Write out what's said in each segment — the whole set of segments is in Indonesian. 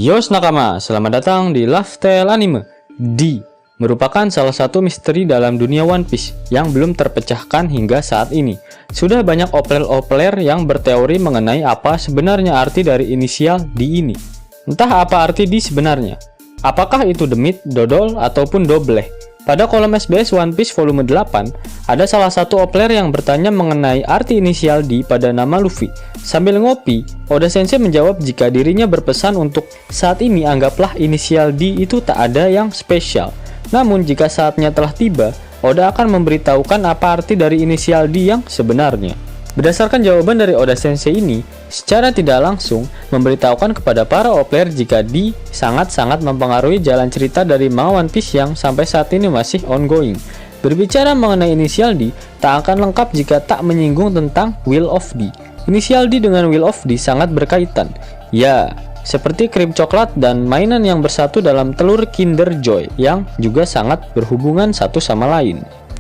Yos nakama, selamat datang di Lifestyle Anime. D merupakan salah satu misteri dalam dunia One Piece yang belum terpecahkan hingga saat ini. Sudah banyak opler-opler yang berteori mengenai apa sebenarnya arti dari inisial D ini. Entah apa arti D sebenarnya. Apakah itu demit, dodol, ataupun dobleh? Pada kolom SBS One Piece volume 8, ada salah satu opler yang bertanya mengenai arti inisial D pada nama Luffy. Sambil ngopi, Oda Sensei menjawab jika dirinya berpesan untuk saat ini anggaplah inisial D itu tak ada yang spesial. Namun jika saatnya telah tiba, Oda akan memberitahukan apa arti dari inisial D yang sebenarnya. Berdasarkan jawaban dari Oda Sensei ini, secara tidak langsung memberitahukan kepada para opler jika D sangat-sangat mempengaruhi jalan cerita dari manga One Piece yang sampai saat ini masih ongoing. Berbicara mengenai inisial D, tak akan lengkap jika tak menyinggung tentang Will of D. Inisial D dengan Will of D sangat berkaitan. Ya, seperti krim coklat dan mainan yang bersatu dalam telur Kinder Joy yang juga sangat berhubungan satu sama lain.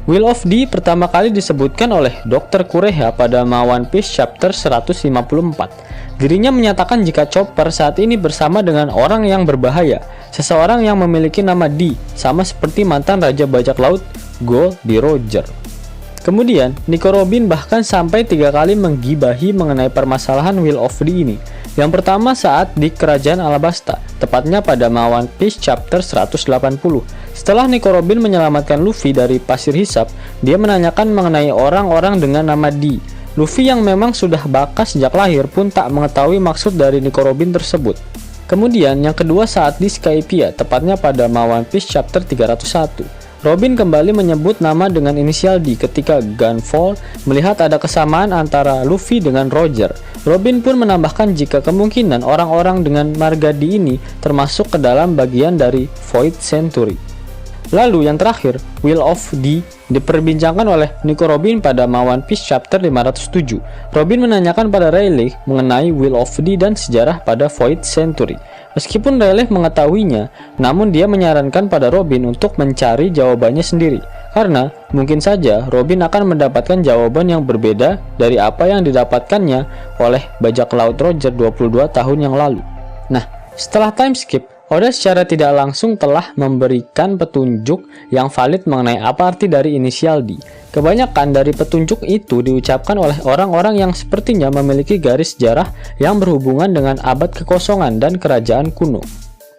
Will of D pertama kali disebutkan oleh Dr. Kureha pada manga One Piece chapter 154. Dirinya menyatakan jika Chopper saat ini bersama dengan orang yang berbahaya, seseorang yang memiliki nama D, sama seperti mantan Raja Bajak Laut Gold di Roger. Kemudian, Nico Robin bahkan sampai 3 kali menggibahi mengenai permasalahan Will of D ini. Yang pertama saat di Kerajaan Alabasta, tepatnya pada manga One Piece chapter 180. Setelah Nico Robin menyelamatkan Luffy dari pasir hisap, dia menanyakan mengenai orang-orang dengan nama D. Luffy yang memang sudah bakas sejak lahir pun tak mengetahui maksud dari Nico Robin tersebut. Kemudian yang kedua saat di Skypiea, tepatnya pada manga One Piece chapter 301. Robin kembali menyebut nama dengan inisial D ketika Gunfall melihat ada kesamaan antara Luffy dengan Roger. Robin pun menambahkan jika kemungkinan orang-orang dengan marga D ini termasuk ke dalam bagian dari Void Century. Lalu yang terakhir, Will of D diperbincangkan oleh Nico Robin pada manga One Piece chapter 507. Robin menanyakan pada Rayleigh mengenai Will of D dan sejarah pada Void Century. Meskipun Rayleigh mengetahuinya, namun dia menyarankan pada Robin untuk mencari jawabannya sendiri. Karena mungkin saja Robin akan mendapatkan jawaban yang berbeda dari apa yang didapatkannya oleh bajak laut Roger 22 tahun yang lalu. Nah, setelah time skip, Oda secara tidak langsung telah memberikan petunjuk yang valid mengenai apa arti dari inisial D. Kebanyakan dari petunjuk itu diucapkan oleh orang-orang yang sepertinya memiliki garis sejarah yang berhubungan dengan abad kekosongan dan kerajaan kuno.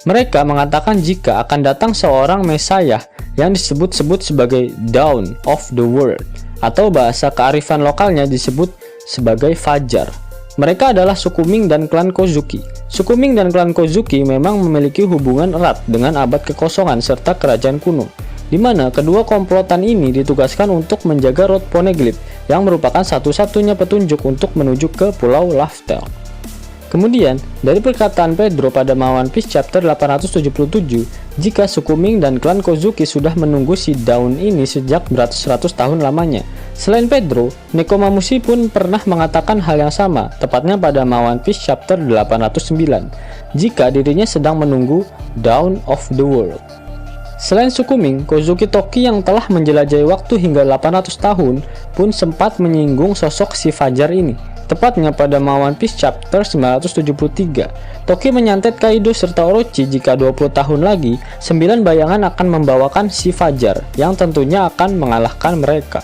Mereka mengatakan jika akan datang seorang Messiah yang disebut-sebut sebagai Dawn of the World, atau bahasa kearifan lokalnya disebut sebagai Fajar. Mereka adalah suku Ming dan klan Kozuki. Suku Ming dan klan Kozuki memang memiliki hubungan erat dengan abad kekosongan serta kerajaan kuno, di mana kedua komplotan ini ditugaskan untuk menjaga Road Poneglyph yang merupakan satu-satunya petunjuk untuk menuju ke Pulau Laftel. Kemudian, dari perkataan Pedro pada manga One Piece chapter 877, jika suku Ming dan klan Kozuki sudah menunggu si Dawn ini sejak beratus-ratus tahun lamanya. Selain Pedro, Nekomamushi pun pernah mengatakan hal yang sama, tepatnya pada manga One Piece chapter 809, jika dirinya sedang menunggu Dawn of the World. Selain suku Ming, Kozuki Toki yang telah menjelajahi waktu hingga 800 tahun pun sempat menyinggung sosok si Fajar ini. Tepatnya pada manga One Piece chapter 973, Toki menyantet Kaido serta Orochi jika 20 tahun lagi, 9 bayangan akan membawakan si Fajar yang tentunya akan mengalahkan mereka.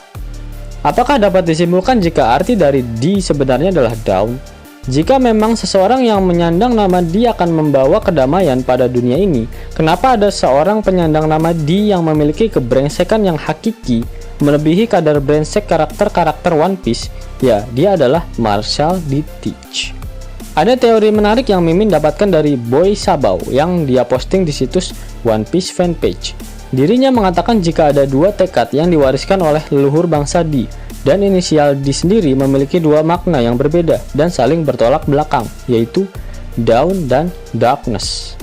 Apakah dapat disimpulkan jika arti dari D sebenarnya adalah Dawn? Jika memang seseorang yang menyandang nama D akan membawa kedamaian pada dunia ini, kenapa ada seorang penyandang nama D yang memiliki kebrengsekan yang hakiki melebihi kadar brengsek karakter-karakter One Piece? Ya, dia adalah Marshall D. Teach. Ada teori menarik yang Mimin dapatkan dari Boy Sabau yang dia posting di situs One Piece fanpage. Dirinya mengatakan jika ada dua tekad yang diwariskan oleh leluhur bangsa D, dan inisial D sendiri memiliki dua makna yang berbeda dan saling bertolak belakang, yaitu Dawn dan Darkness.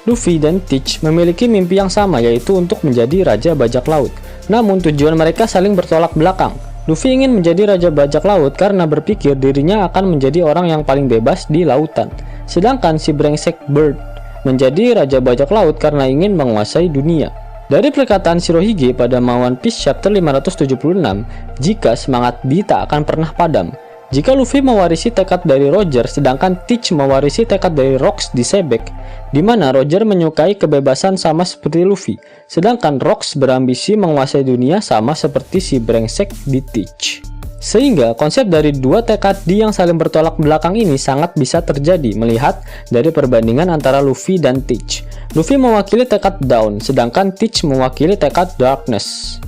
Luffy dan Teach memiliki mimpi yang sama, yaitu untuk menjadi Raja Bajak Laut. Namun tujuan mereka saling bertolak belakang. Luffy ingin menjadi Raja Bajak Laut karena berpikir dirinya akan menjadi orang yang paling bebas di lautan. Sedangkan si brengsek Bird menjadi Raja Bajak Laut karena ingin menguasai dunia. Dari perkataan Shirohige pada manga One Piece chapter 576, jika semangat D tak akan pernah padam, Jika Luffy mewarisi tekad dari Roger, sedangkan Teach mewarisi tekad dari Rocks di Sebek, di mana Roger menyukai kebebasan sama seperti Luffy, sedangkan Rocks berambisi menguasai dunia sama seperti si brengsek di Teach. Sehingga konsep dari dua tekad D yang saling bertolak belakang ini sangat bisa terjadi melihat dari perbandingan antara Luffy dan Teach. Luffy mewakili tekad Dawn, sedangkan Teach mewakili tekad Darkness.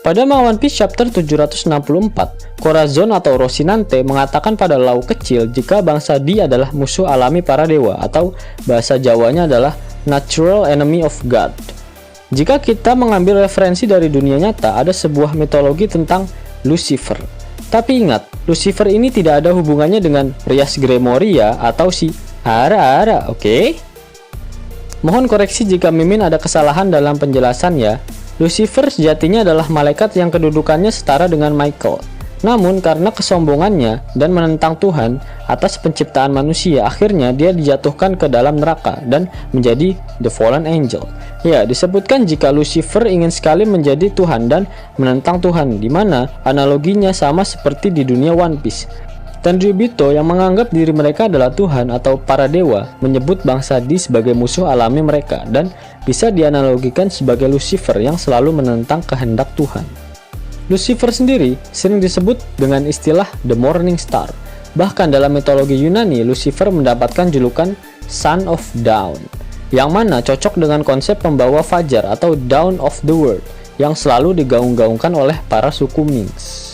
Pada One Piece chapter 764, Corazon atau Rocinante mengatakan pada Law kecil jika bangsa D adalah musuh alami para dewa, atau bahasa Jawanya adalah natural enemy of God. Jika kita mengambil referensi dari dunia nyata, ada sebuah mitologi tentang Lucifer. Tapi ingat, Lucifer ini tidak ada hubungannya dengan Rias Gremoria atau si Ara-Ara, oke? Mohon koreksi jika Mimin ada kesalahan dalam penjelasan ya. Lucifer sejatinya adalah malaikat yang kedudukannya setara dengan Michael. Namun karena kesombongannya dan menentang Tuhan atas penciptaan manusia, akhirnya dia dijatuhkan ke dalam neraka dan menjadi the fallen angel. Ya, disebutkan jika Lucifer ingin sekali menjadi Tuhan dan menentang Tuhan, di mana analoginya sama seperti di dunia One Piece. Tenryubito yang menganggap diri mereka adalah Tuhan atau para dewa menyebut bangsa D sebagai musuh alami mereka dan bisa dianalogikan sebagai Lucifer yang selalu menentang kehendak Tuhan. Lucifer sendiri sering disebut dengan istilah The Morning Star. Bahkan dalam mitologi Yunani, Lucifer mendapatkan julukan Son of Dawn, yang mana cocok dengan konsep pembawa fajar atau Dawn of the World yang selalu digaung-gaungkan oleh para suku Minks.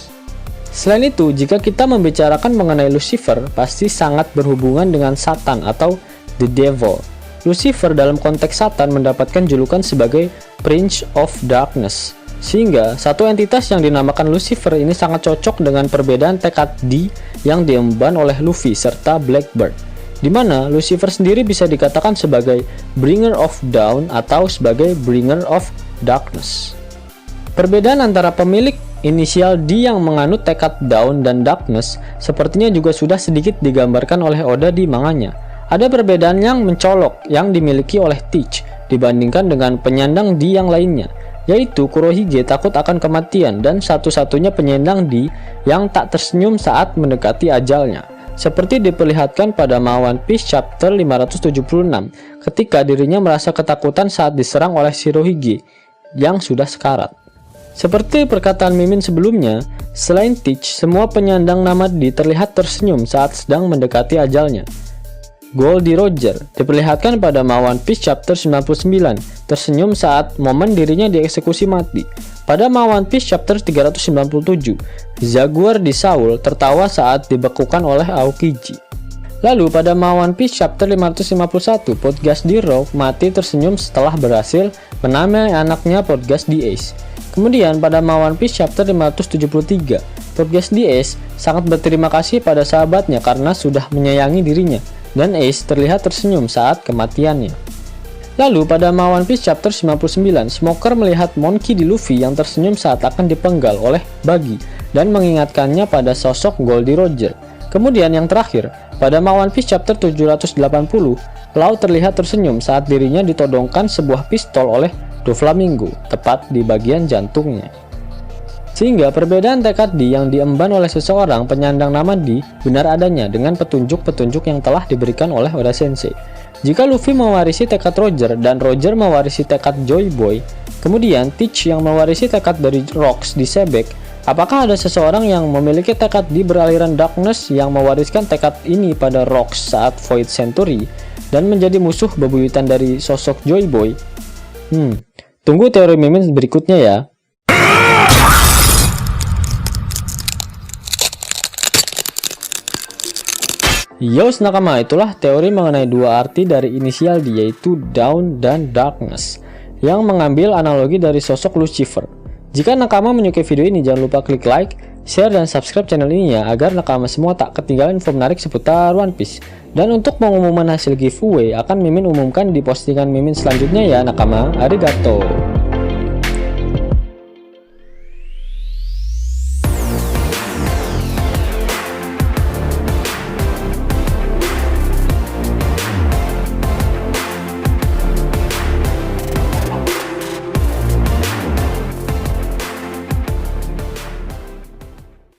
Selain itu, jika kita membicarakan mengenai Lucifer, pasti sangat berhubungan dengan Satan atau The Devil. Lucifer dalam konteks Satan mendapatkan julukan sebagai Prince of Darkness, sehingga satu entitas yang dinamakan Lucifer ini sangat cocok dengan perbedaan tekad D yang diemban oleh Luffy serta Blackbird, di mana Lucifer sendiri bisa dikatakan sebagai Bringer of Dawn atau sebagai Bringer of Darkness. Perbedaan antara pemilik inisial D yang menganut tekad Dawn dan Darkness sepertinya juga sudah sedikit digambarkan oleh Oda di manganya. Ada perbedaan yang mencolok yang dimiliki oleh Teach dibandingkan dengan penyandang D yang lainnya, yaitu Kurohige takut akan kematian dan satu-satunya penyandang D yang tak tersenyum saat mendekati ajalnya, seperti diperlihatkan pada One Piece chapter 576 ketika dirinya merasa ketakutan saat diserang oleh Shirohige yang sudah sekarat. Seperti perkataan Mimin sebelumnya, selain Teach, semua penyandang nama D terlihat tersenyum saat sedang mendekati ajalnya. Goldie Roger diperlihatkan pada One Piece chapter 99 tersenyum saat momen dirinya dieksekusi mati. Pada One Piece chapter 397, Jaguar di Saul tertawa saat dibekukan oleh Aokiji. Lalu pada One Piece chapter 551, Podgas di Rock mati tersenyum setelah berhasil menamai anaknya Podgas di Ace. Kemudian pada One Piece chapter 573, Podgas di Ace sangat berterima kasih pada sahabatnya karena sudah menyayangi dirinya, dan Ace terlihat tersenyum saat kematiannya. Lalu pada One Piece chapter 99, Smoker melihat Monkey di Luffy yang tersenyum saat akan dipenggal oleh Buggy dan mengingatkannya pada sosok Goldie Roger. Kemudian yang terakhir, pada One Piece chapter 780, Law terlihat tersenyum saat dirinya ditodongkan sebuah pistol oleh Doflamingo tepat di bagian jantungnya. Sehingga perbedaan tekad D yang diemban oleh seseorang penyandang nama D benar adanya dengan petunjuk-petunjuk yang telah diberikan oleh Oda Sensei. Jika Luffy mewarisi tekad Roger dan Roger mewarisi tekad Joy Boy, kemudian Teach yang mewarisi tekad dari Rocks di Sebek, apakah ada seseorang yang memiliki tekad D beraliran Darkness yang mewariskan tekad ini pada Rocks saat Void Century dan menjadi musuh bebuyutan dari sosok Joy Boy? Tunggu teori Mimin berikutnya ya. Yos nakama, itulah teori mengenai dua arti dari inisial D, yaitu Dawn dan Darkness, yang mengambil analogi dari sosok Lucifer. Jika nakama menyukai video ini, jangan lupa klik like, share, dan subscribe channel ini ya, agar nakama semua tak ketinggalan info menarik seputar One Piece. Dan untuk pengumuman hasil giveaway akan Mimin umumkan di postingan Mimin selanjutnya ya nakama. Arigato.